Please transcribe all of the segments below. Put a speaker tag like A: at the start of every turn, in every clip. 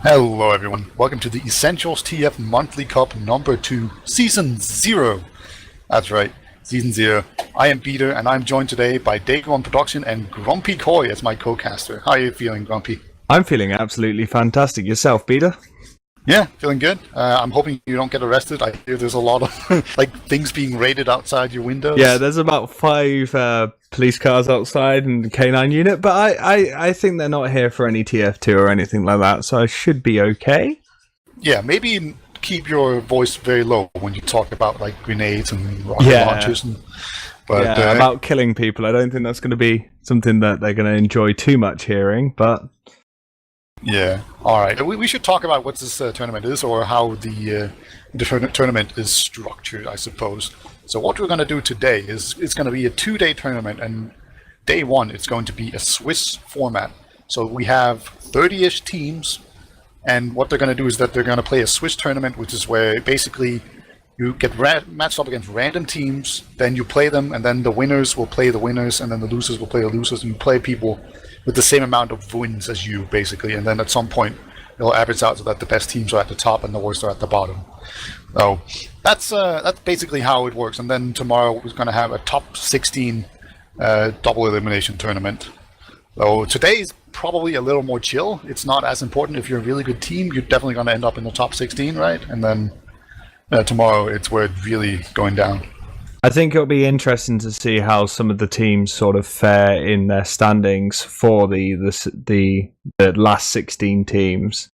A: Hello everyone, welcome to the Essentials.TF Monthly Cup number 2, Season 0. That's right, Season 0. I am Peter and I'm joined today by Degu on production and GrumpyKoi as my co-caster. How are you feeling, Grumpy?
B: I'm feeling absolutely fantastic. Yourself, Peter?
A: Yeah, feeling good. I'm hoping you don't get arrested. I hear there's a lot of like things being raided outside your windows.
B: Yeah, there's about 5 police cars outside and the K9 unit, but I think they're not here for any TF2 or anything like that, so I should be okay.
A: Yeah, maybe keep your voice very low when you talk about like grenades and rocket launchers.
B: But about killing people, I don't think that's going to be something that they're going to enjoy too much hearing, but...
A: Yeah. All right. We should talk about what this tournament is, or how the tournament is structured, I suppose. So what we're going to do today is it's going to be a 2-day tournament, and day 1 it's going to be a Swiss format. So we have 30-ish teams, and what they're going to do is that they're going to play a Swiss tournament, which is where basically you get matched up against random teams, then you play them, and then the winners will play the winners, and then the losers will play the losers, and you play people with the same amount of wins as you, basically, and then at some point it'll average out so that the best teams are at the top and the worst are at the bottom. So that's basically how it works. And then tomorrow we're going to have a top 16 double elimination tournament. So today's probably a little more chill. It's not as important. If you're a really good team, you're definitely going to end up in the top 16, right? And then tomorrow it's where it's really going down.
B: I think it'll be interesting to see how some of the teams sort of fare in their standings for the last 16 teams.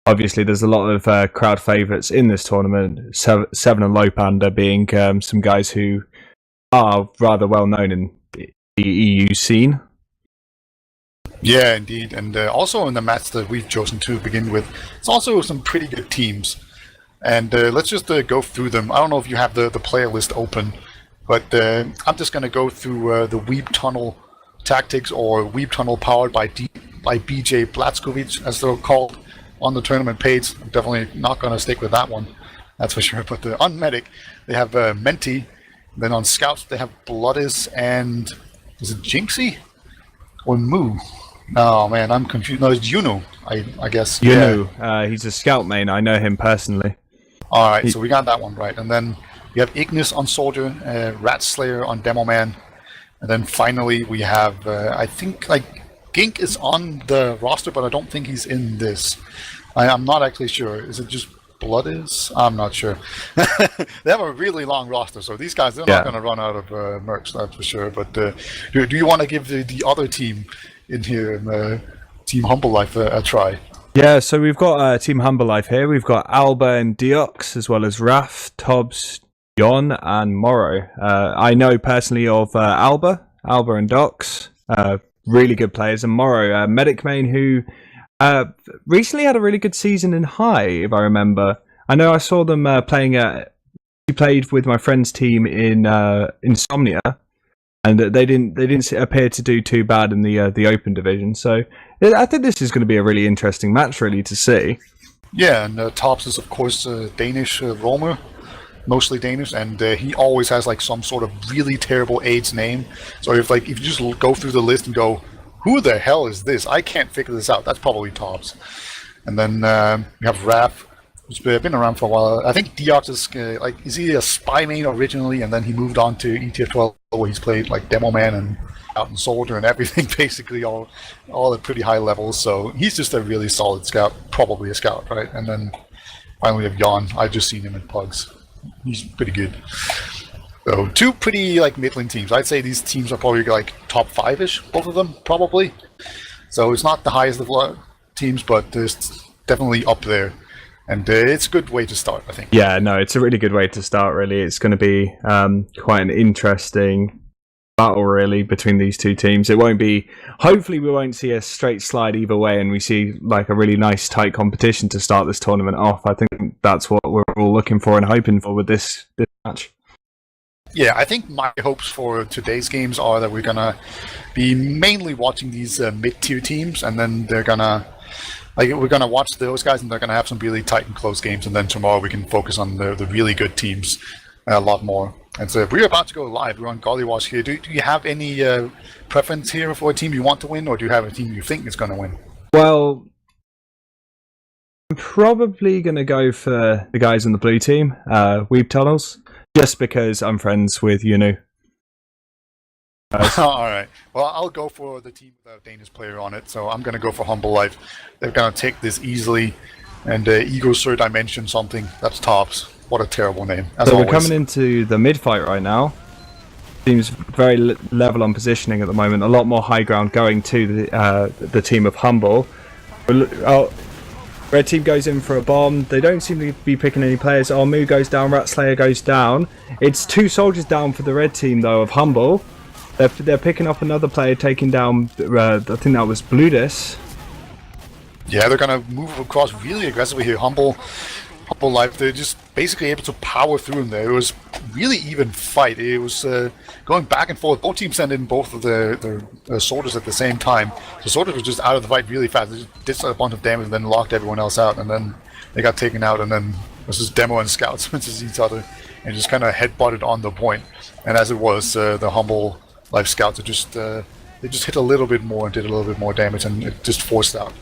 B: Obviously, there's a lot of crowd favourites in this tournament. Seven and Lopander being some guys who are rather well known in the EU scene.
A: Yeah, indeed, and also in the match that we've chosen to begin with, it's also some pretty good teams. And let's just go through them. I don't know if you have the player list open. But I'm just going to go through the Weebtunnel tactics, or Weebtunnel powered by BJ Blazkowicz, as they're called on the tournament page. I'm definitely not going to stick with that one, that's for sure. But on Medic, they have Menti. Then on Scouts, they have Bloodis and... is it Jinxie? Or Moo? Oh man, I'm confused. No, it's Yuno, I guess.
B: Yuno, yeah. He's a Scout main. I know him personally.
A: Alright, so we got that one right. And then you have Ignis on Soldier, Rat Slayer on Demo Man, and then finally we have, I think, like, Gink is on the roster, but I don't think he's in this. I'm not actually sure. Is it just Blood is? I'm not sure. They have a really long roster, so these guys, they're not going to run out of merch, that's for sure. But do you want to give the other team in here, Team HumbleLife, a try?
B: Yeah, so we've got Team HumbleLife here. We've got Alba and Deox, as well as Raf, Tobbs, Jon and Morrow. I know personally of Alba and Dox, really good players, and Morrow, Medic main, who recently had a really good season in High, if I remember. I know I saw them playing he played with my friend's team in Insomnia, and they didn't appear to do too bad in the Open division. So I think this is going to be a really interesting match, really, to see.
A: Yeah, and Tobbs is of course Danish roamer. Mostly Danish, and he always has like some sort of really terrible AIDS name. So if you just go through the list and go, who the hell is this? I can't figure this out. That's probably Tobbs. And then we have Raph, who's been around for a while. I think Deox is he a spy main originally, and then he moved on to ETF12, where he's played like Demo Man and Out and Soldier and everything, basically all at pretty high levels. So he's just a really solid scout, probably a scout, right? And then finally we have Jon. I've just seen him in Pugs. He's pretty good. So 2 pretty like middling teams. I'd say these teams are probably like top 5-ish, both of them probably. So it's not the highest of teams, but it's definitely up there. And it's a good way to start, I think.
B: Yeah, no, it's a really good way to start, really. It's going to be quite an interesting battle, really, between these 2 teams. It won't be... Hopefully we won't see a straight slide either way, and we see like a really nice tight competition to start this tournament off. I think that's what we're all looking for and hoping for with this match.
A: Yeah, I think my hopes for today's games are that we're going to be mainly watching these mid-tier teams, and then we're going to watch those guys, and they're going to have some really tight and close games, and then tomorrow we can focus on the really good teams a lot more. And so we're about to go live. We're on Gullywash here. Do you have any preference here for a team you want to win, or do you have a team you think is going to win?
B: Well, probably going to go for the guys on the blue team, Weebtunnels, just because I'm friends with Yunu.
A: All right. Well, I'll go for the team without a Danish player on it, so I'm going to go for HumbleLife. They're going to take this easily, and Ego Sir Dimension something. That's tops. What a terrible name. As
B: so
A: always.
B: We're coming into the mid fight right now. Seems very level on positioning at the moment. A lot more high ground going to the team of Humble. Red team goes in for a bomb. They don't seem to be picking any players. Moo goes down. Ratslayer goes down. It's 2 soldiers down for the red team though of Humble. They're picking up another player, taking down. I think that was Bludis.
A: Yeah, they're gonna move across really aggressively here. HumbleLife, they're just basically able to power through them there. It was really even fight. It was going back and forth. Both teams sent in both of their soldiers at the same time. The soldiers were just out of the fight really fast. They just did a bunch of damage and then locked everyone else out, and then they got taken out, and then it was just Demo and Scouts versus each other and just kind of headbutted on the point. And as it was, the HumbleLife Scouts are they just hit a little bit more and did a little bit more damage, and it just forced out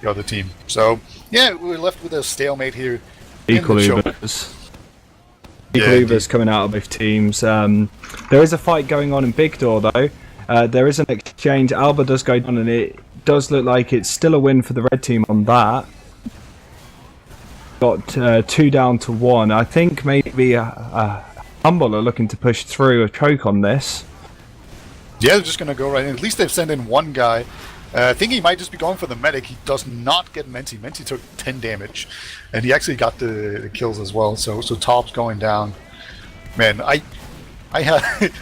A: the other team. So yeah, we're left with a stalemate here.
B: Equal Ubers. Coming out of both teams. There is a fight going on in Big Door though. There is an exchange. Alba does go down, and it does look like it's still a win for the red team on that. Got 2 down to 1. I think maybe Humble are looking to push through a choke on this.
A: Yeah, they're just going to go right in. At least they've sent in one guy. I think he might just be going for the medic. He does not get Menti. Menti took 10 damage, and he actually got the kills as well. So Top's going down. Man, I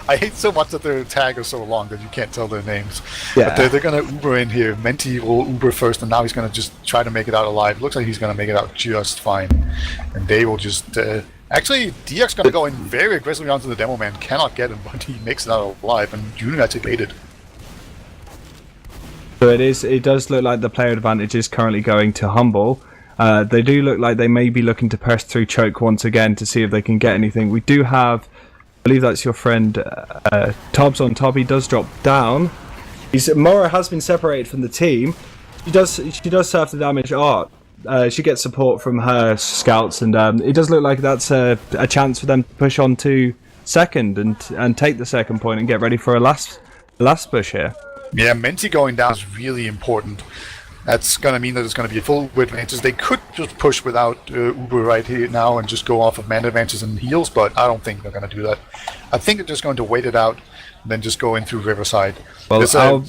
A: hate so much that their tag is so long that you can't tell their names.
B: Yeah.
A: But they're going to Uber in here. Menti will Uber first, and now he's going to just try to make it out alive. Looks like he's going to make it out just fine. And they will just... actually, DX going to go in very aggressively onto the demo man. Cannot get him, but he makes it out alive, and Junior gets evaded.
B: So it does look like the player advantage is currently going to Humble. They do look like they may be looking to press through choke once again to see if they can get anything. We do have, I believe that's your friend Tobbs on top. He does drop down. Mora has been separated from the team. She does surf the damage art. She gets support from her scouts, and it does look like that's a chance for them to push on to second and take the second point and get ready for a last push here.
A: Yeah, Menti going down is really important. That's going to mean that it's going to be a full advantage. They could just push without Uber right here now and just go off of man advantages and heals, but I don't think they're going to do that. I think they're just going to wait it out and then just go in through Riverside.
B: Well,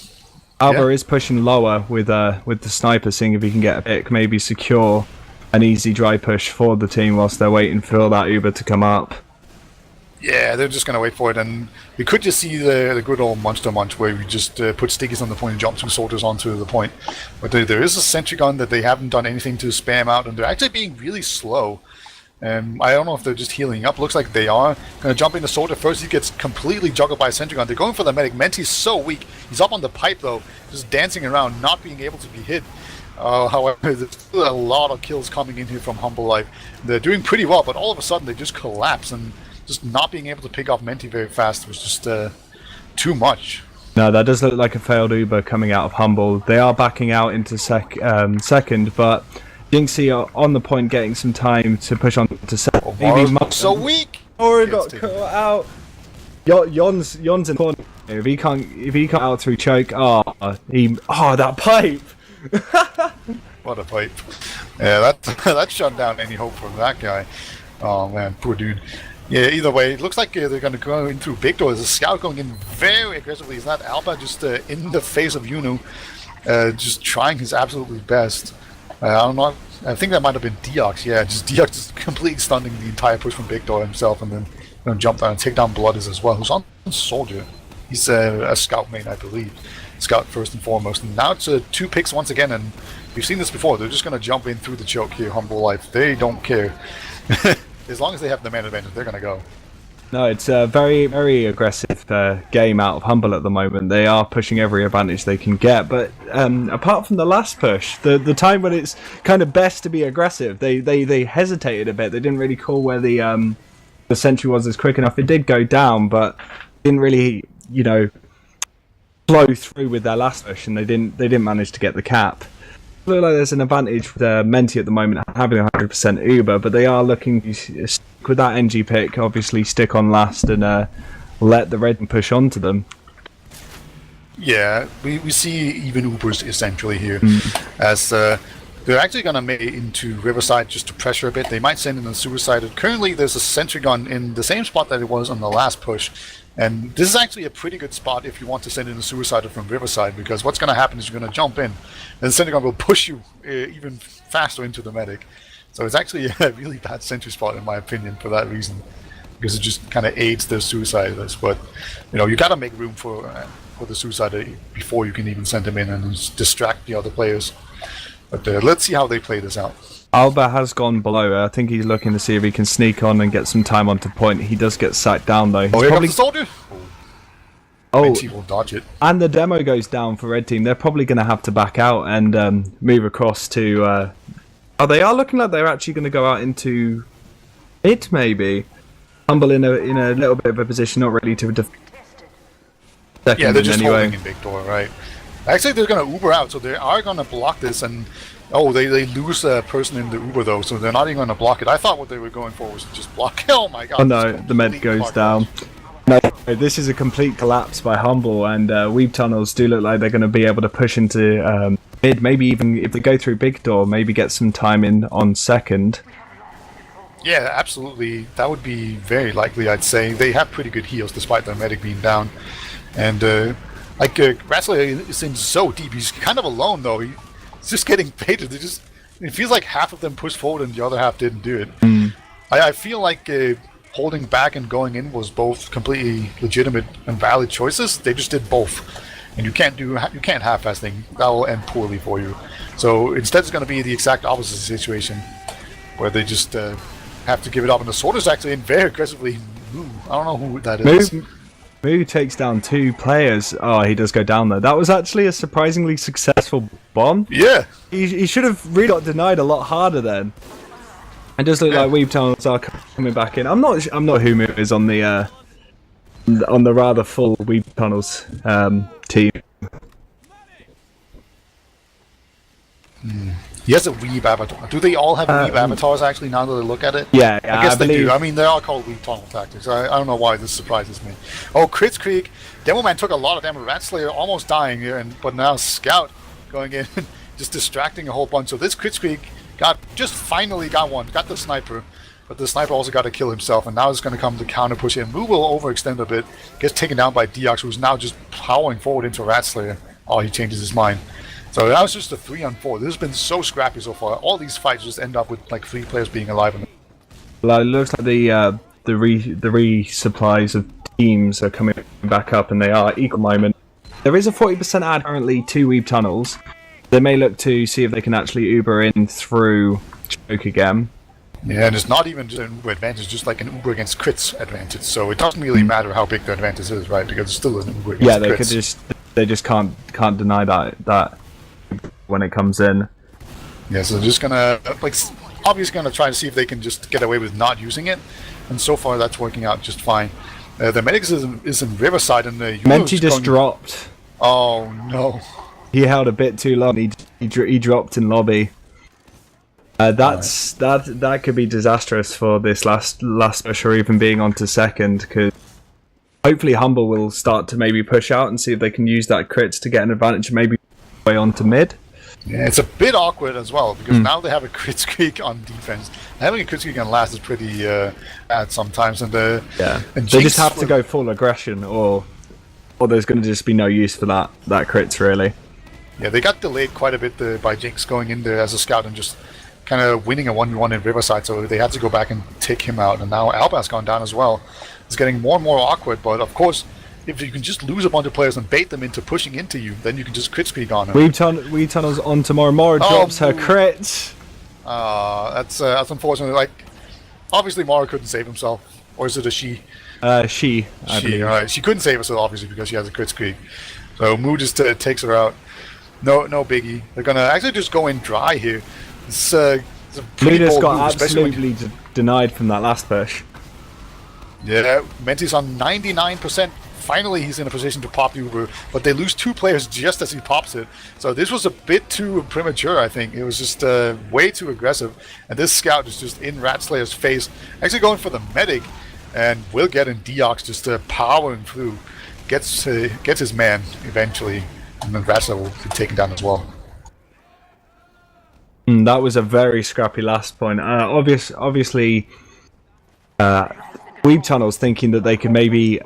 B: Alba is pushing lower with the sniper, seeing if he can get a pick, maybe secure an easy dry push for the team whilst they're waiting for that Uber to come up.
A: Yeah, they're just going to wait for it, and we could just see the good old Monster Munch where we just put stickies on the point and jump 2 soldiers onto the point. But there is a sentry gun that they haven't done anything to spam out, and they're actually being really slow. I don't know if they're just healing up. Looks like they are. Going to jump into soldier first. He gets completely juggled by a sentry gun. They're going for the medic. Menti's so weak. He's up on the pipe, though, just dancing around, not being able to be hit. However, there's still a lot of kills coming in here from HumbleLife. They're doing pretty well, but all of a sudden they just collapse, and just not being able to pick off Menti very fast was just too much.
B: No, that does look like a failed Uber coming out of Humble. They are backing out into second, but Jinxie are on the point, getting some time to push on to second.
A: So weak!
B: Or got cut out. Yon's in the corner. If he can't out through choke, that pipe!
A: What a pipe. Yeah, that shut down any hope from that guy. Oh man, poor dude. Yeah, either way, it looks like they're going to go in through Big Door. There's a scout going in very aggressively. Is that Alba just in the face of Yunu, just trying his absolutely best? I don't know. I think that might have been Deox. Yeah, just Deox just completely stunning the entire push from Big Door himself, and then going to jump down and take down Blooders as well, who's on soldier. He's a scout main, I believe. Scout first and foremost. And now it's 2 picks once again, and we've seen this before. They're just going to jump in through the choke here, HumbleLife. They don't care. As long as they have the man advantage, they're going to go.
B: No, it's a very, very aggressive game out of Humble at the moment. They are pushing every advantage they can get, but apart from the last push, the time when it's kind of best to be aggressive, they hesitated a bit. They didn't really call where the sentry was as quick enough. It did go down, but didn't really, flow through with their last push, and they didn't manage to get the cap. look like there's an advantage with Menti at the moment having 100% Uber, but they are looking to stick with that NG pick, obviously stick on last and let the red push onto them.
A: Yeah, we see even Ubers essentially here, as they're actually going to make it into Riverside just to pressure a bit. They might send in a Suicide. Currently, there's a sentry gun in the same spot that it was on the last push. And this is actually a pretty good spot if you want to send in a Suicider from Riverside, because what's going to happen is you're going to jump in, and the sentry gun will push you even faster into the medic. So it's actually a really bad sentry spot, in my opinion, for that reason, because it just kind of aids the Suiciders. But, you know, you got to make room for the Suicider before you can even send them in and distract the other players. But let's see how they play this out.
B: Alba has gone below. I think he's looking to see if he can sneak on and get some time onto point. He does get sacked down though.
A: Here comes the soldier! Menti will dodge it.
B: And the demo goes down for red team. They're probably going to have to back out and move across to... Oh, they are looking like they're actually going to go out into it, maybe. Humble in a little bit of a position, not ready to defend.
A: Yeah, they're just holding in big door, right? Actually, they're going to Uber out, so they are going to block this, and they lose a person in the Uber though, so they're not even going to block it. I thought what they were going for was to just block. Oh my god!
B: Oh no, the med goes down. No, this is a complete collapse by Humble, and Weebtunnels do look like they're going to be able to push into mid. Maybe even if they go through big door, maybe get some time in on second.
A: Yeah, absolutely. That would be very likely. I'd say they have pretty good heals despite their medic being down, and. Ratzler seems so deep. He's kind of alone though. He's just getting baited. It feels like half of them pushed forward and the other half didn't do it. I feel like holding back and going in was both completely legitimate and valid choices. They just did both, and you can't half-ass thing. That will end poorly for you. So instead, it's going to be the exact opposite situation, where they just have to give it up. And the Sorter's actually in very aggressively. I don't know who that is.
B: Moo takes down 2 players. Oh, he does go down there. That was actually a surprisingly successful bomb. Yeah. He should have really got denied a lot harder then. It does look like Weebtunnels are coming back in. I'm not who Moo is on the rather full Weebtunnels team.
A: He has a Weeb avatar. Do they all have Weeb avatars actually now that I look at it?
B: Yeah,
A: I guess they do. I mean, they are called Weebtunnel tactics. I don't know why this surprises me. Oh, Crits Creek. Demoman took a lot of damage. Ratslayer almost dying here, but now Scout going in, just distracting a whole bunch. So this Crits Creek finally got one. Got the sniper. But the sniper also got to kill himself, and now it's going to come to counter push in. Moo will overextend a bit. Gets taken down by Deox, who's now just powering forward into Ratslayer. Oh, he changes his mind. So that was just a 3-on-4. This has been so scrappy so far. All these fights just end up with like 3 players being alive.
B: Well, it looks like the resupplies of teams are coming back up, and they are equal moment. There is a 40% ad currently to Weebtunnels. They may look to see if they can actually Uber in through choke again. Yeah, and it's not even just an Uber advantage, just like an Uber against crits advantage. So it doesn't really matter how big the advantage is, right? Because it's still an Uber against crits. They just can't deny that when it comes in. Yeah, so they're just gonna obviously gonna try to see if they can just get away with not using it, and so far that's working out just fine. The medics is in Riverside, and the Menti just dropped. Oh no! He held a bit too long. He dropped in lobby. That could be disastrous for this last push, or even being onto second, because hopefully Humble will start to maybe push out and see if they can use that crits to get an advantage, maybe way onto mid. Yeah, it's a bit awkward as well, because now they have a crit streak on defense. Having a crit streak on last is pretty bad sometimes, and they just have to go full aggression, or there's going to just be no use for that crits really. Yeah, they got delayed quite a bit by Jinx going in there as a scout and just kind of winning a 1v1 in Riverside, so they had to go back and take him out, and now Alba's gone down as well. It's getting more and more awkward, but of course, if you can just lose a bunch of players and bait them into pushing into you, then you can just crit streak on them. Weebtunnel's on tomorrow. Mora drops her crits. That's unfortunate. Like, obviously Mara couldn't save himself, or is it a she? She, I believe. Right. She couldn't save herself obviously because she has a crit streak. So Moo just takes her out. No biggie. They're gonna actually just go in dry here. It's a pretty bold move, absolutely denied from that last push. Yeah, Menti's on 99%
A: finally he's in a position to pop the Uber, but they lose 2 players just as he pops it. So this was a bit too premature, I think. It was just way too aggressive. And this scout is just in Ratslayer's face, actually going for the medic, and will get in Deox just powering through. Gets his man eventually, and then Ratslayer will be taken down as well.
B: That was a very scrappy last point. Obviously, Weebtunnel's thinking that they could maybe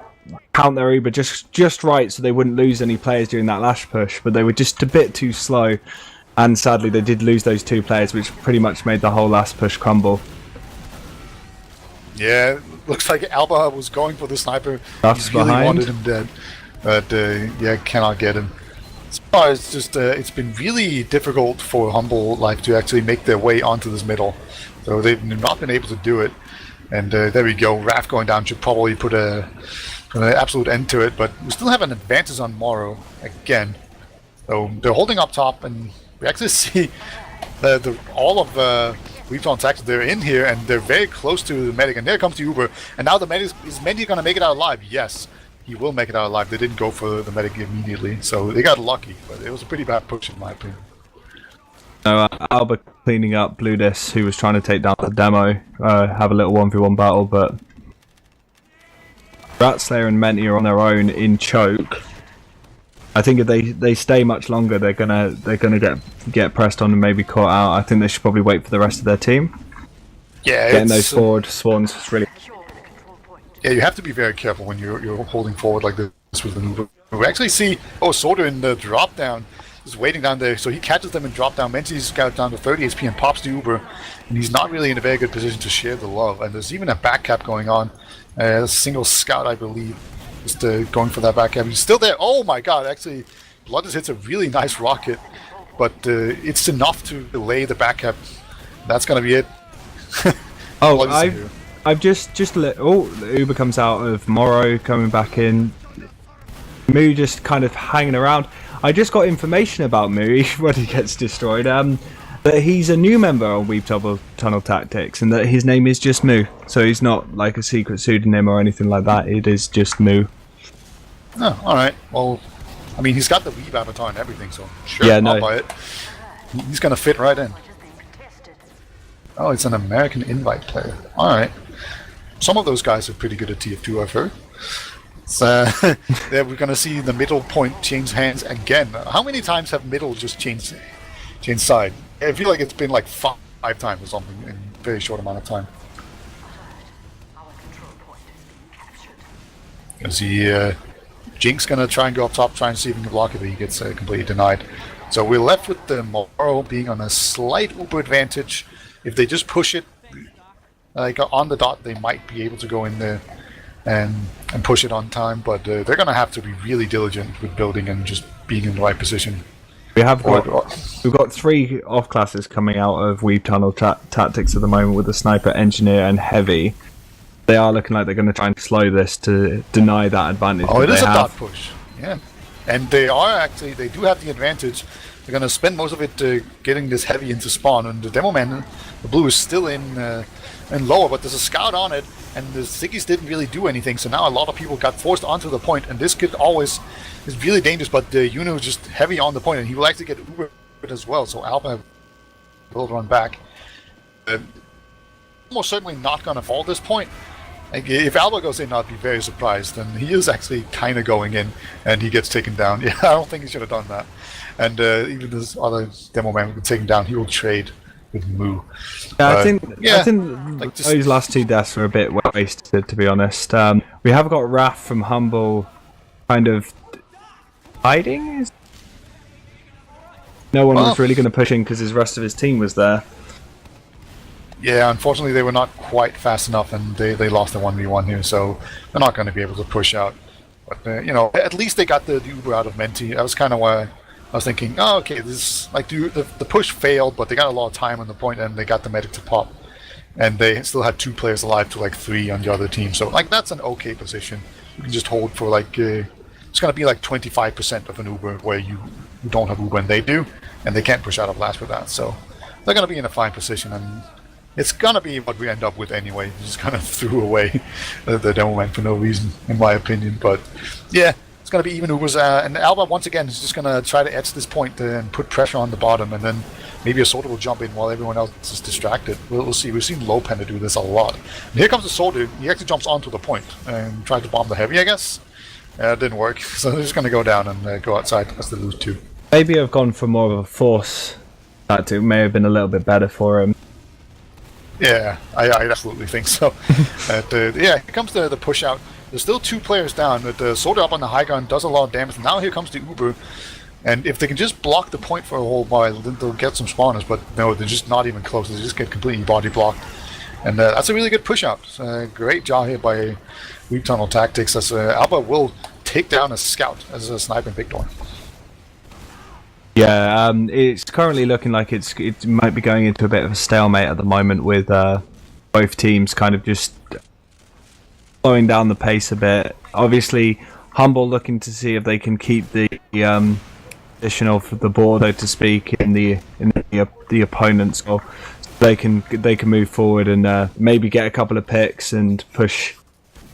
B: count their Uber just right so they wouldn't lose any players during that last push, but they were just a bit too slow, and sadly they did lose those 2 players, which pretty much made the whole last push crumble.
A: Yeah, looks like Alba was going for the sniper.
B: Ruff's
A: He really
B: behind.
A: wanted him dead, but yeah, cannot get him. So it's just it's been really difficult for HumbleLife to actually make their way onto this middle, so they've not been able to do it. And there we go. Raph going down should probably put an absolute end to it, but we still have an advantage on Morrow again. So they're holding up top, and we actually see all of Weebtunnel's actually they're in here, and they're very close to the medic. And there comes the Uber, and now the medic is Mendy going to make it out alive? Yes, he will make it out alive. They didn't go for the medic immediately, so they got lucky. But it was a pretty bad push in my opinion.
B: So Alba cleaning up Bludis, who was trying to take down the demo, have a little 1v1 battle, but Ratslayer and Menti are on their own in choke. I think if they stay much longer, they're gonna get pressed on and maybe caught out. I think they should probably wait for the rest of their team.
A: Yeah,
B: getting those forward swans is really.
A: Yeah, you have to be very careful when you're holding forward like this with the Uber. We actually see Sorter in the drop down. Is waiting down there, so he catches them in drop down. Menti's got down to 30 HP and pops the Uber, and he's not really in a very good position to share the love. And there's even a back cap going on. A single scout, I believe, just going for that back cap. He's still there. Oh my god, actually, Bloodless hits a really nice rocket, but it's enough to delay the back cap. That's gonna be it.
B: Oh, I've just let. Oh, the Uber comes out of Morrow, coming back in. Moo just kind of hanging around. I just got information about Moo when he gets destroyed. That he's a new member on Weebtunnel Tactics, and that his name is just Moo. So he's not like a secret pseudonym or anything like that. It is just Moo.
A: Oh, all right. Well, I mean, he's got the Weeb avatar and everything, so sure,
B: Yeah, no.
A: I'll buy it. He's gonna fit right in. Oh, it's an American invite player. All right. Some of those guys are pretty good at TF2, I've heard. So yeah, we're gonna see the middle point change hands again. How many times have middle just changed side? I feel like it's been like 5 times or something in a very short amount of time. You see Jinx gonna try and go up top, try and see if he can block it, but he gets completely denied. So we're left with the Morrow being on a slight Uber advantage. If they just push it like on the dot, they might be able to go in there and push it on time, but they're going to have to be really diligent with building and just being in the right position.
B: We've got 3 off classes coming out of Weebtunnel Tactics at the moment with the Sniper, Engineer, and Heavy. They are looking like they're going to try and slow this to deny that advantage.
A: Oh, it is a
B: have.
A: dot push. Yeah, and they do have the advantage. They're going to spend most of it getting this Heavy into spawn, and the demo man, the blue, is still in lower, but there's a scout on it, and the Ziggies didn't really do anything, so now a lot of people got forced onto the point, and this could always is really dangerous, but Yuno is just heavy on the point, and he will actually get Uber as well, so Alpha will run back. Almost certainly not going to fall at this point. Like, if Alba goes in, I'd be very surprised, and he is actually kind of going in, and he gets taken down. Yeah, I don't think he should have done that. And even this other demo man will take him down, he will trade with Moo.
B: Yeah, I think
A: like
B: those last 2 deaths were a bit wasted, to be honest. We have got Raph from Humble kind of hiding. No one was really going to push in because the rest of his team was there.
A: Yeah, unfortunately they were not quite fast enough, and they lost the 1v1 here, so they're not going to be able to push out. But you know, at least they got the Uber out of Menti. That was kind of why I was thinking, oh, okay, this like the push failed, but they got a lot of time on the point, and they got the medic to pop, and they still had 2 players alive to like 3 on the other team. So like that's an okay position. You can just hold for like it's gonna be like 25% of an Uber where you don't have Uber and they do, and they can't push out of last with that. So they're gonna be in a fine position, and it's gonna be what we end up with anyway. Just kind of threw away the demo man for no reason, in my opinion. But yeah, it's gonna be even Ubers, and Alba once again is just gonna try to etch this point and put pressure on the bottom, and then maybe a soldier will jump in while everyone else is distracted. We'll see. We've seen low Panda do this a lot. And here comes the soldier. He actually jumps onto the point and tries to bomb the heavy, I guess. It didn't work, so they're just gonna go down and go outside as they lose 2.
B: Maybe I've gone for more of a force. That may have been a little bit better for him.
A: Yeah, I absolutely think so. Yeah, here comes the push out. There's still 2 players down, but the soldier up on the high ground does a lot of damage. Now here comes the Uber, and if they can just block the point for a whole while, then they'll get some spawners, but no, they're just not even close. They just get completely body blocked. And that's a really good push out. Great job here by Weebtunnel Tactics, as Alba will take down a scout as a sniper in Big Door.
B: Yeah, it's currently looking like it might be going into a bit of a stalemate at the moment, with both teams kind of just slowing down the pace a bit. Obviously, Humble looking to see if they can keep the position of the board, so to speak, in the opponents, or they can move forward and maybe get a couple of picks and push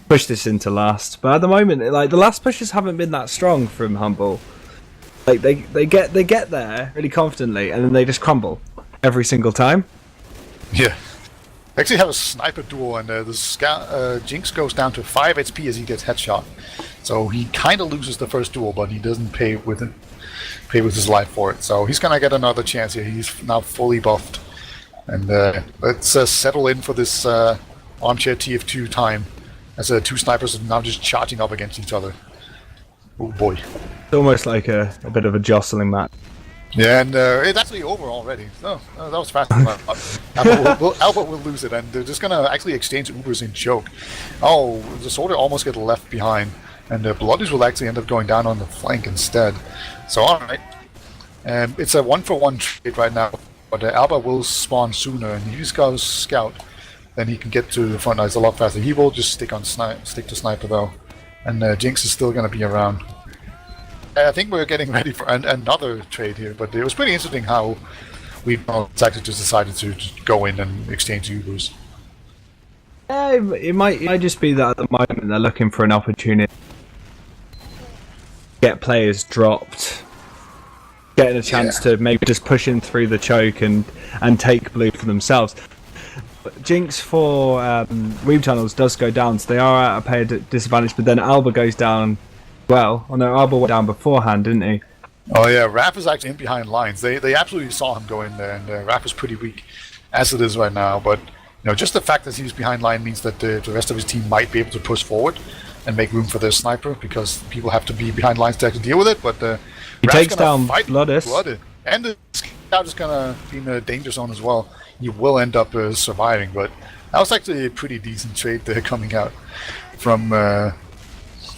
B: this into last. But at the moment, like, the last pushes haven't been that strong from Humble. Like they get there really confidently, and then they just crumble every single time.
A: Yeah. They actually have a sniper duel, and the Jinx goes down to 5 HP as he gets headshot. So he kind of loses the first duel, but he doesn't pay with his life for it. So he's gonna get another chance here. He's now fully buffed, and let's settle in for this armchair TF2 time, as 2 snipers are now just charging up against each other. Oh boy.
B: It's almost like a bit of a jostling match.
A: Yeah, and it's actually over already. Oh, that was faster than I thought. Albert will lose it, and they're just gonna actually exchange Ubers in joke. Oh, the soldier almost get left behind, and the Bloodies will actually end up going down on the flank instead. So alright. It's a 1-for-1 trade right now, but Alba will spawn sooner, and if he just goes scout, then he can get to the front lines a lot faster. He will just stick to sniper though. And Jinx is still going to be around. I think we're getting ready for another trade here, but it was pretty interesting how we just decided to go in and exchange Ubers.
B: It might just be that at the moment they're looking for an opportunity to get players dropped, getting a chance to maybe just push in through the choke and take blue for themselves. Jinx for Weebtunnels does go down, so they are at a pair disadvantage, but then Alba goes down. Well, oh no, Alba went down beforehand, didn't he?
A: Oh yeah, Raph is actually in behind lines. They absolutely saw him go in there, and Raph is pretty weak as it is right now, but just the fact that he's behind line means that the rest of his team might be able to push forward and make room for their sniper, because people have to be behind lines to actually deal with it, but
B: he takes down Bloodis.
A: And the scout is going to be in a danger zone as well. He will end up surviving, but that was actually a pretty decent trade there coming out from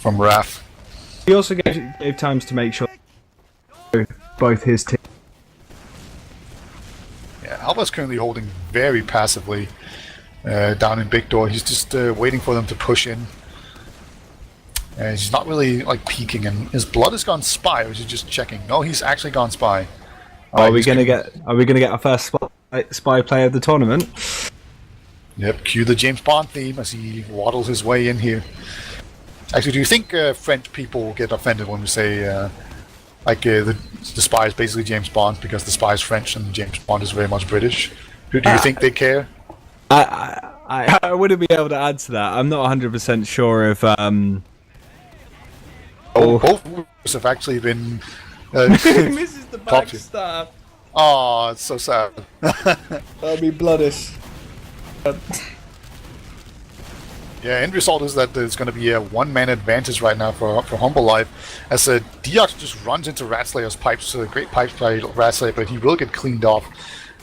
A: Raph.
B: He also gave times to make sure both his teams.
A: Yeah, Alba's currently holding very passively down in Big Door. He's just waiting for them to push in. He's not really peeking, and his blood has gone spy, or is he just checking? No, he's actually gone spy.
B: Are we gonna get our first spy player of the tournament?
A: Yep, cue the James Bond theme as he waddles his way in here. Actually, do you think French people get offended when we say the spy is basically James Bond, because the spy is French and James Bond is very much British? Do you think they care?
B: I wouldn't be able to answer that. I'm not 100% sure if
A: both movies have actually been
B: misses the backstab.
A: Oh, it's so sad.
B: That'll be Bloodis.
A: Yeah, end result is that there's going to be a one-man advantage right now for HumbleLife, as Deox just runs into Ratslayer's pipes. A great pipes by Ratslayer, but he will get cleaned off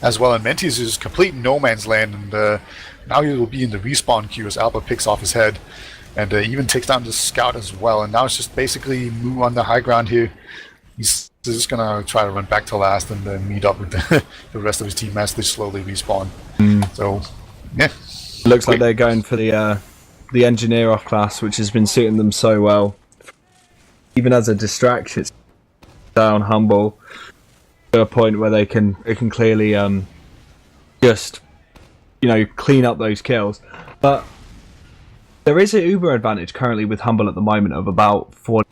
A: as well. And Mentis is complete no man's land, and now he will be in the respawn queue as Alba picks off his head, and even takes down the scout as well. And now it's just basically Moo on the high ground here. He's just going to try to run back to last and meet up with the rest of his team as they slowly respawn. So, yeah.
B: Looks like they're going for the engineer off class, which has been suiting them so well. Even as a distraction, down Humble to a point where they can clearly just clean up those kills. But there is an Uber advantage currently with Humble at the moment of about 40.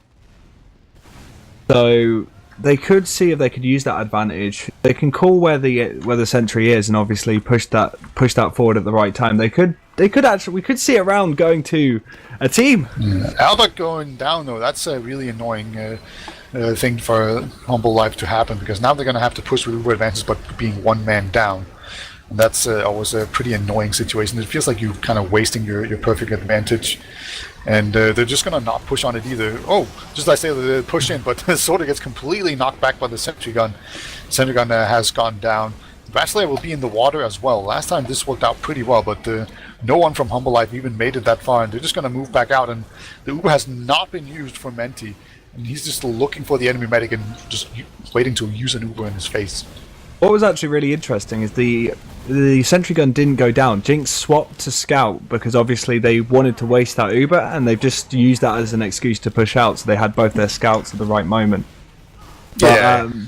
B: So they could see if they could use that advantage. They can call where the sentry is and obviously push that forward at the right time. We could see a round going to a team.
A: Albert going down though, that's a really annoying thing for HumbleLife to happen, because now they're going to have to push with Uber advantage but being one man down. And that's always a pretty annoying situation. It feels like you're kind of wasting your perfect advantage. And they're just going to not push on it either. Oh, just like I say, they push in, but sort of gets completely knocked back by the sentry gun. Sentry gun has gone down. Bachelor will be in the water as well. Last time this worked out pretty well, but no one from HumbleLife even made it that far, and they're just going to move back out. And the Uber has not been used for Menti, and he's just looking for the enemy medic and just waiting to use an Uber in his face.
B: What was actually really interesting is the sentry gun didn't go down. Jinx swapped to scout because obviously they wanted to waste that Uber, and they've just used that as an excuse to push out. So they had both their scouts at the right moment.
A: Yeah.
B: But,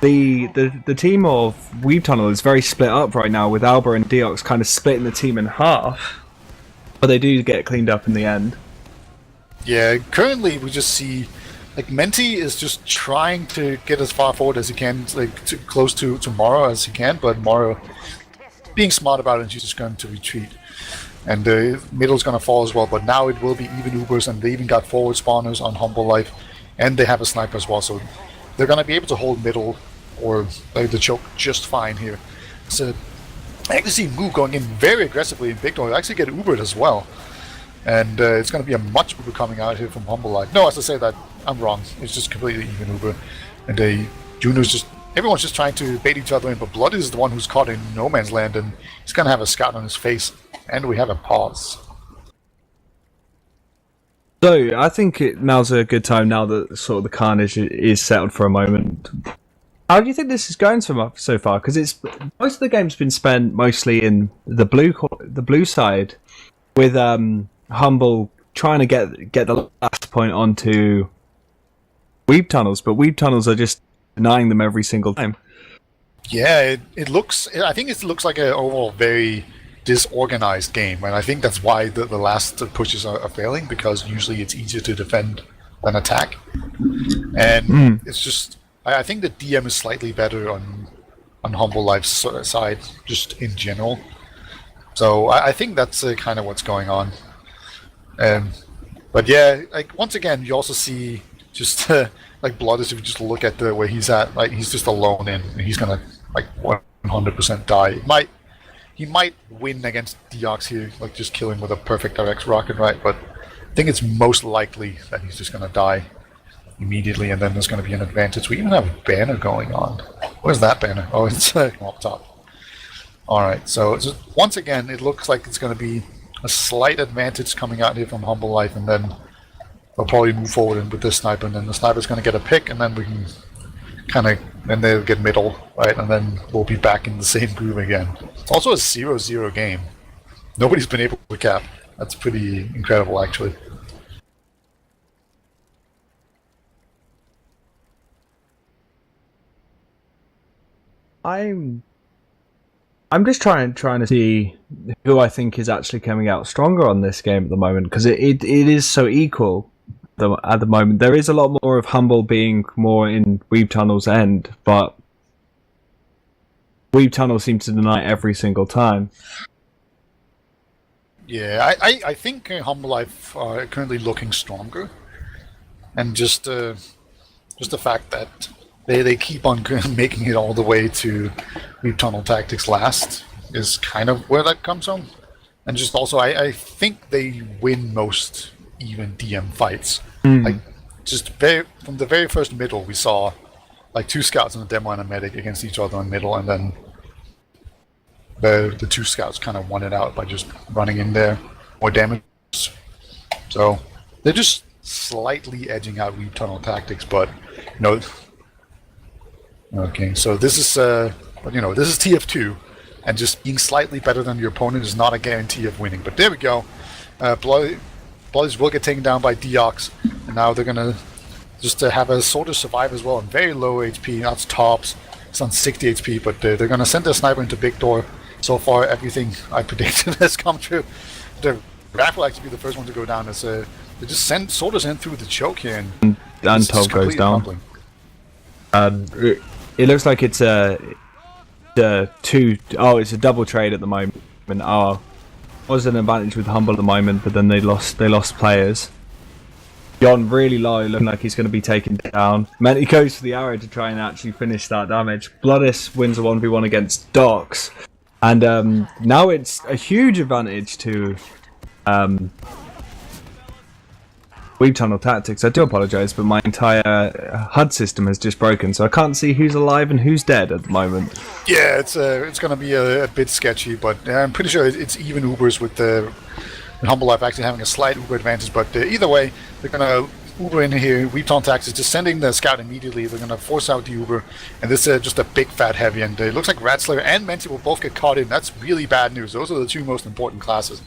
B: the team of Weebtunnel is very split up right now, with Alba and Deox kind of splitting the team in half. But they do get cleaned up in the end.
A: Yeah. Currently, we just see. Like, Menti is just trying to get as far forward as he can, like close to Moro as he can, but Moro being smart about it, and she's just going to retreat. And the middle's going to fall as well, but now it will be even Ubers, and they even got forward spawners on HumbleLife, and they have a sniper as well, so they're going to be able to hold middle or the choke just fine here. So I actually see Moo going in very aggressively in Big Door. Actually get Ubered as well. And it's going to be a much Uber coming out here from HumbleLife. No, as I say that, I'm wrong. It's just completely even Uber. And everyone's just trying to bait each other in, but Blood is the one who's caught in no man's land, and he's going to have a scout on his face. And we have a pause.
B: So I think now's a good time, now that sort of the carnage is settled for a moment. How do you think this is going so far? Because most of the game's been spent mostly in the blue side, with Humble trying to get the last point onto Weebtunnels, but Weebtunnels are just denying them every single time.
A: Yeah, it looks. I think it looks like an overall very disorganized game, and I think that's why the last pushes are failing, because usually it's easier to defend than attack. And it's just. I think the DM is slightly better on HumbleLife's side, just in general. So I think that's kind of what's going on. But yeah, like once again, you also see just like Blood is, if you just look at where he's at, like he's just alone in, and he's gonna like 100% die. He might win against Deox here, like just killing with a perfect direct rocket, right? But I think it's most likely that he's just gonna die immediately, and then there's gonna be an advantage. We even have a banner going on. Where's that banner? Oh, it's up top. Alright, so once again, it looks like it's going to be a slight advantage coming out here from HumbleLife, and then they'll probably move forward with this sniper, and then the sniper's going to get a pick, and then we can then they'll get middle, right, and then we'll be back in the same groove again. It's also a 0-0 game. Nobody's been able to cap. That's pretty incredible, actually.
B: I'm just trying to see who I think is actually coming out stronger on this game at the moment, because it is so equal at the moment. There is a lot more of Humble being more in Weebtunnel's end, but Weebtunnel seems to deny every single time.
A: Yeah, I think HumbleLife are currently looking stronger, and just the fact that they keep on making it all the way to Weebtunnel Tactics last is kind of where that comes from. And just also, I think they win most even DM fights. Like, just from the very first middle, we saw like two scouts and a demo and a medic against each other in middle, and then the two scouts kind of won it out by just running in there, more damage. So they're just slightly edging out Weebtunnel Tactics, but okay, so this is this is TF2, and just being slightly better than your opponent is not a guarantee of winning. But there we go. Bloodies will get taken down by Deox, and now they're gonna just have a sort of survive as well, and very low HP. That's tops. It's on 60 HP, but they're gonna send their sniper into Big Door, So far, everything I predicted has come true. The Raph will actually be the first one to go down as they just send soldiers in through the choke here, and
B: Tob goes down. It looks like it's it's a double trade at the moment. Was an advantage with Humble at the moment, but then they lost players. Yon really low, looking like he's going to be taken down. He goes for the arrow to try and actually finish that damage. Bloodis wins a 1v1 against Docs, and now it's a huge advantage to Weebtunnel Tactics. I do apologise, but my entire HUD system has just broken, so I can't see who's alive and who's dead at the moment.
A: Yeah, it's going to be a bit sketchy, but I'm pretty sure it's even Ubers with HumbleLife actually having a slight Uber advantage. But either way, they're going to Uber in here. Weebtunnel Tactics just sending the scout immediately. They're going to force out the Uber, and this is just a big fat heavy. And it looks like Ratslayer and Menti will both get caught in. That's really bad news. Those are the two most important classes,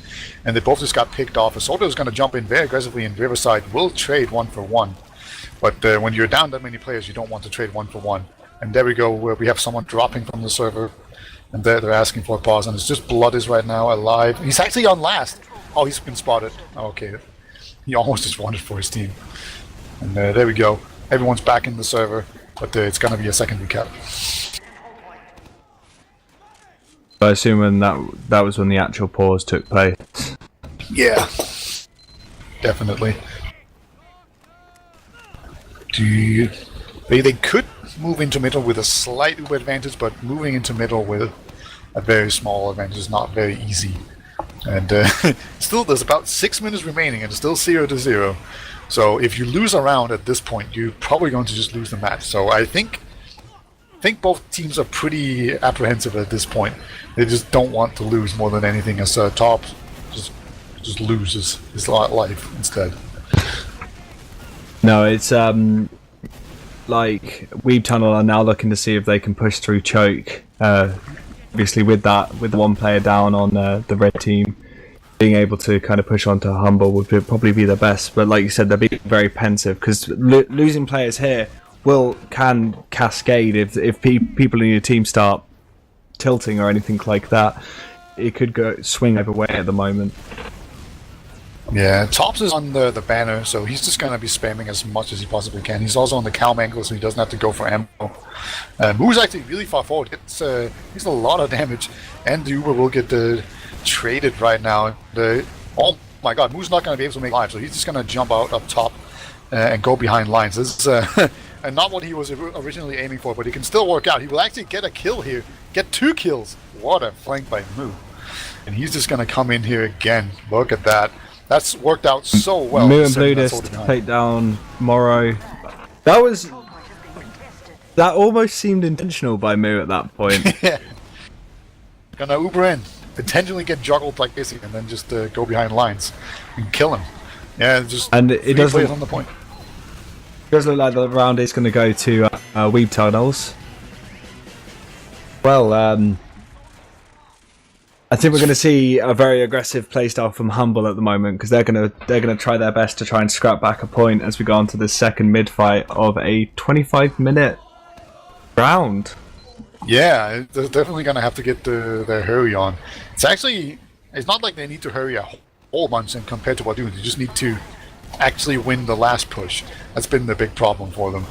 A: and they both just got picked off. A soldier is going to jump in very aggressively, and Riverside will trade 1-for-1. But when you're down that many players, you don't want to trade 1-for-1. And there we go, where we have someone dropping from the server, and they're asking for a pause. And it's just Bloodis right now alive. He's actually on last. Oh, he's been spotted. Okay, he almost just won it for his team. And there we go. Everyone's back in the server, but it's going to be a second recap.
B: I assume when that was when the actual pause took place.
A: Yeah, definitely. They could move into middle with a slight Uber advantage, but moving into middle with a very small advantage is not very easy. And still, there's about 6 minutes remaining, and it's still 0-0. So if you lose a round at this point, you're probably going to just lose the match. So I think both teams are pretty apprehensive at this point. They just don't want to lose more than anything, as Top just loses his life instead.
B: No, it's like Weebtunnel are now looking to see if they can push through choke. Obviously, with the one player down on the red team, being able to kind of push onto Humble would probably be the best. But like you said, they're being very pensive because losing players here can cascade if people in your team start tilting or anything like that. It could go swing either way at the moment.
A: Yeah, Tops is on the banner, so he's just going to be spamming as much as he possibly can. He's also on the cow angle, so he doesn't have to go for ammo. Moo's actually really far forward. It's a lot of damage, and the Uber will get traded right now. Oh my god, Moo's not going to be able to make live, so he's just going to jump out up top and go behind lines. This is and not what he was originally aiming for, but he can still work out. He will actually get a kill here, get 2 kills. What a flank by Moo. And he's just going to come in here again. Look at that. That's worked out so well.
B: Moo and Bludist take down Morrow. That almost seemed intentional by Moo at that point.
A: Yeah. Gonna Uber in, potentially get juggled like this, and then just go behind lines and kill him. Yeah, just
B: it does
A: look on the point.
B: Does look like the round is going to go to Weebtunnels. Well, I think we're going to see a very aggressive playstyle from Humble at the moment because they're going to try their best to try and scrap back a point as we go on to the second mid fight of a 25-minute round.
A: Yeah, they're definitely going to have to get their hurry on. It's not like they need to hurry a whole bunch and compared to what they're doing. They just need to actually win the last push. That's been the big problem for them.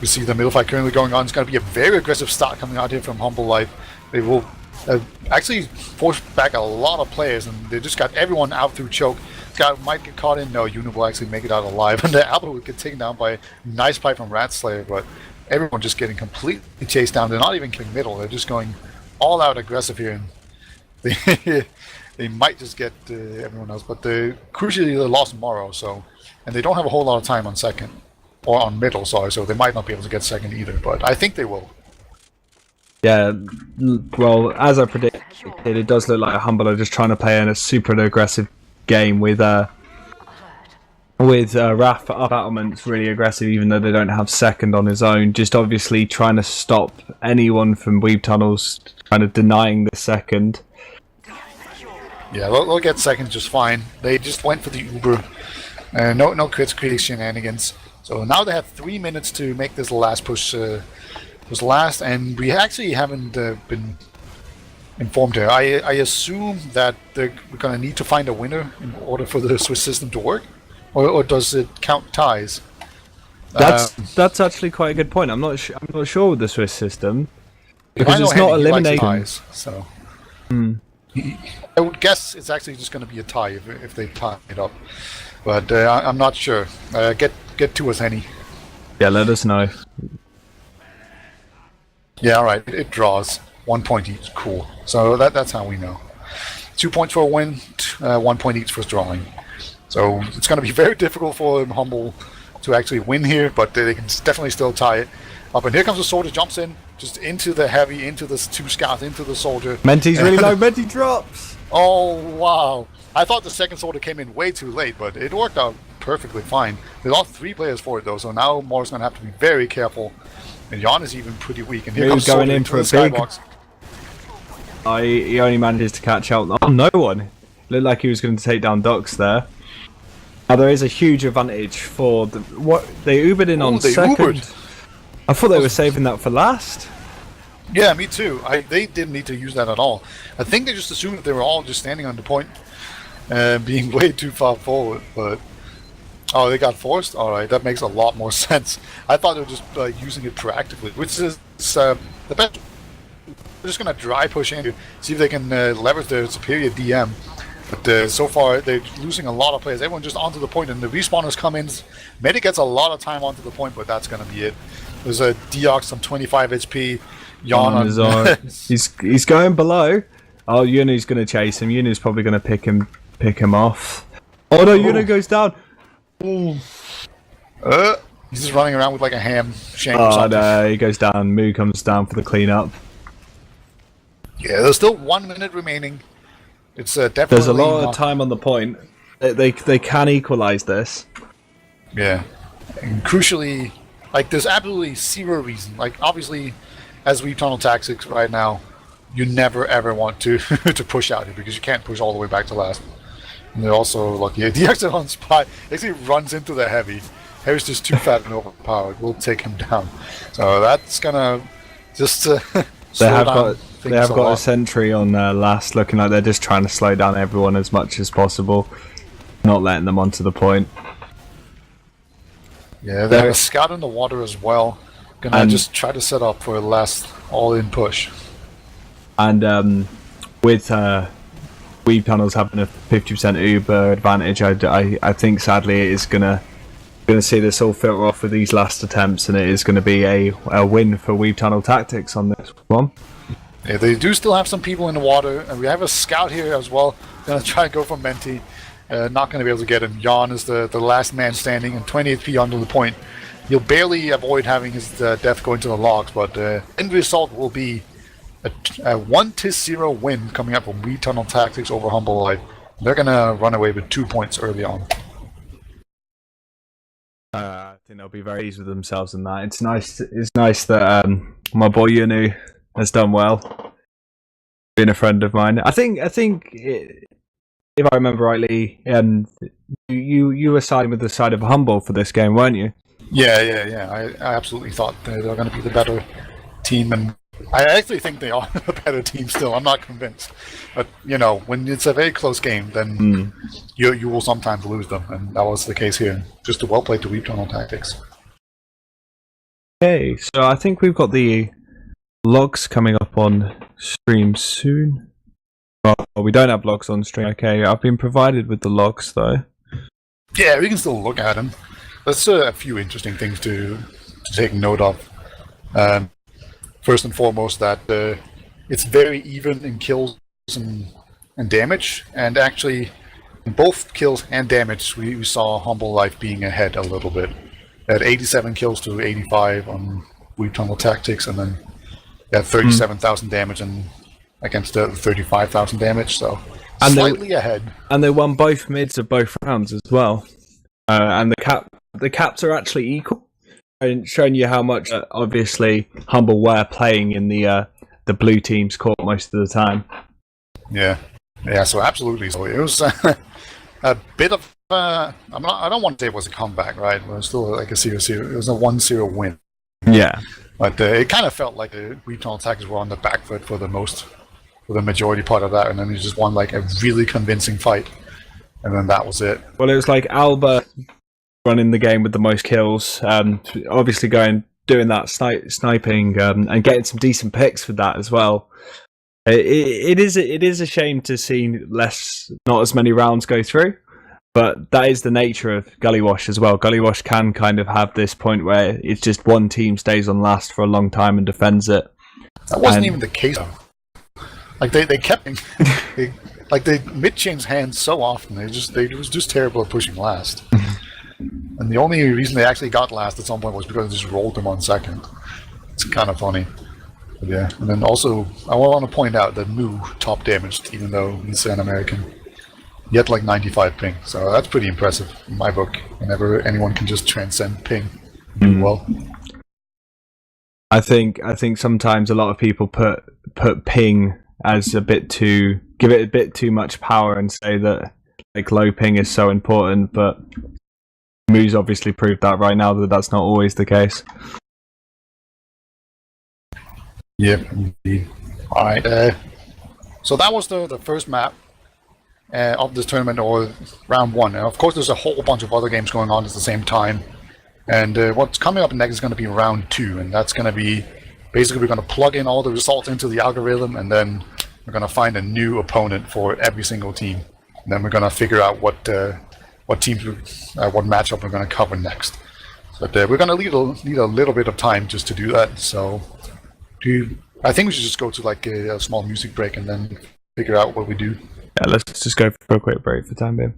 A: We see the middle fight currently going on. It's going to be a very aggressive start coming out here from HumbleLife. They will actually force back a lot of players, and they just got everyone out through choke. Scout might get caught in. No, Unit will actually make it out alive, and the Albert will get taken down by a nice fight from Ratslayer, but everyone just getting completely chased down. They're not even killing middle. They're just going all out aggressive here, and they might just get everyone else. But crucially, they lost Morrow, and they don't have a whole lot of time on second, or on middle, sorry, so they might not be able to get second either, but I think they will.
B: Yeah, well, as I predicted, it does look like Humble are just trying to play in a super aggressive game with Raph up battlements really aggressive, even though they don't have second on his own. Just obviously trying to stop anyone from Weebtunnels kind of denying the second.
A: Yeah, they'll get second just fine. They just went for the Uber. No critical shenanigans. So now they have 3 minutes to make this last push. Was last, and we actually haven't been informed here. I assume that we're going to need to find a winner in order for the Swiss system to work, or does it count ties?
B: That's actually quite a good point. I'm not sure with the Swiss system because it's
A: Henny,
B: not eliminating
A: ties, so I would guess it's actually just going to be a tie if they tie it up, but I'm not sure. Get to us, Henny.
B: Yeah, let us know.
A: Yeah, all right. It draws 1 point each. Cool. So that's how we know. 2 points for a win, 1 point each for drawing. So it's going to be very difficult for Humble to actually win here, but they can definitely still tie it up. And here comes the soldier, jumps in, just into the heavy, into the 2 scouts, into the soldier.
B: Menti's really low. Menti drops.
A: Oh, wow. I thought the second soldier came in way too late, but it worked out perfectly fine. They lost 3 players for it, though, so now Moore's going to have to be very careful. And Jan is even pretty weak. And here comes
B: going in for a big...
A: skybox.
B: He only manages to catch out on no one. Looked like he was going to take down Dux there. Now there is a huge advantage for what they Ubered in on second.
A: Ubered.
B: I thought they were saving that for last.
A: Yeah, me too. They didn't need to use that at all. I think they just assumed that they were all just standing on the point, being way too far forward. But oh, they got forced. All right, that makes a lot more sense. I thought they were just using it proactively, which is the best. They're just gonna dry push in, see if they can leverage their superior DM. But so far, they're losing a lot of players. Everyone just onto the point, and the respawners come in. Medi gets a lot of time onto the point, but that's going to be it. There's a Deox on 25 HP. Jan on
B: his own. He's going below. Oh, Yunu's going to chase him. Yunu's probably going to pick him off. Oh no, Yunu goes down.
A: He's just running around with like a ham shank or
B: Oh
A: something.
B: no, he goes down. Moo comes down for the cleanup.
A: Yeah, there's still 1 minute remaining. It's definitely.
B: There's a lot of time on the point. They can equalize this.
A: Yeah, and crucially, like there's absolutely zero reason. Like obviously, as Weebtunnel tactics right now, you never ever want to to push out here because you can't push all the way back to last. And they're also lucky. The exit on spot actually runs into the heavy. Heavy's just too fat and overpowered. We'll take him down. So that's gonna just.
B: They have got a sentry on last, looking like they're just trying to slow down everyone as much as possible, not letting them onto the point.
A: Yeah, they're a scout in the water as well. Gonna just try to set up for a last all-in push.
B: And with Weebtunnels having a 50% Uber advantage, I think sadly it is gonna see this all filter off with these last attempts, and it is going to be a win for Weebtunnel Tactics on this one.
A: Yeah, they do still have some people in the water, and we have a scout here as well. Gonna try and go for Menti. Not gonna be able to get him. Jan is the last man standing, and 20 HP under the point. He'll barely avoid having his death go into the logs, but end result will be a 1-0 win coming up from Weebtunnel Tactics over HumbleLife. They're gonna run away with 2 points early on.
B: I think they'll be very easy with themselves in that. It's nice that my boy Yunu has done well, being a friend of mine. I think if I remember rightly, you were siding with the side of Humble for this game, weren't you?
A: Yeah. I absolutely thought they were going to be the better team, and I actually think they are a better team still. I'm not convinced. But, when it's a very close game, then you will sometimes lose them, and that was the case here. Just a well played to Weebtunnel Tactics.
B: Okay, so I think we've got the logs coming up on stream soon. Well, we don't have logs on stream. Okay, I've been provided with the logs, though.
A: Yeah, we can still look at them. There's a few interesting things to take note of. First and foremost, that it's very even in kills and damage, and actually in both kills and damage we saw HumbleLife being ahead a little bit. At 87 kills to 85 on Weebtunnel Tactics, and then at 37,000 damage and against 35,000 damage, so slightly ahead.
B: And they won both mids of both rounds as well. And the caps are actually equal. And showing you how much, obviously, Humble were playing in the blue team's court most of the time. Yeah,
A: so absolutely. So it was a bit of, I don't want to say it was a comeback, right? It was still like a 0-0. It was a 1-0 win.
B: Yeah.
A: But it kind of felt like the Weebtunnel Tactics were on the back foot for the most for the majority part of that, and then he just won like a really convincing fight, and then that was it.
B: Well, it was like Alba running the game with the most kills, obviously doing that sniping and getting some decent picks with that as well. It is a shame to see not as many rounds go through, but that is the nature of Gullywash as well. Gullywash can kind of have this point where it's just one team stays on last for a long time and defends it.
A: That wasn't even the case though. Like they kept they mid-change hands so often. They was just terrible at pushing last. And the only reason they actually got last at some point was because they just rolled them on second. It's kind of funny. But yeah, and then also I want to point out that Moo top damaged, even though he's an American. He had like 95 ping, so that's pretty impressive in my book. Whenever anyone can just transcend ping, do well.
B: I think sometimes a lot of people put ping as give it a bit too much power and say that like low ping is so important, but Moo's obviously proved that right now that that's not always the case.
A: Yep, indeed. All right, so that was the first map of this tournament, or round one. And of course, there's a whole bunch of other games going on at the same time. And what's coming up next is going to be round two, and that's going to be basically we're going to plug in all the results into the algorithm, and then we're going to find a new opponent for every single team. And then we're going to figure out what teams, what matchup we're going to cover next. But we're going to need a little bit of time just to do that. So, I think we should just go to like a small music break and then figure out what we do.
B: Yeah, let's just go for a quick break for the time being.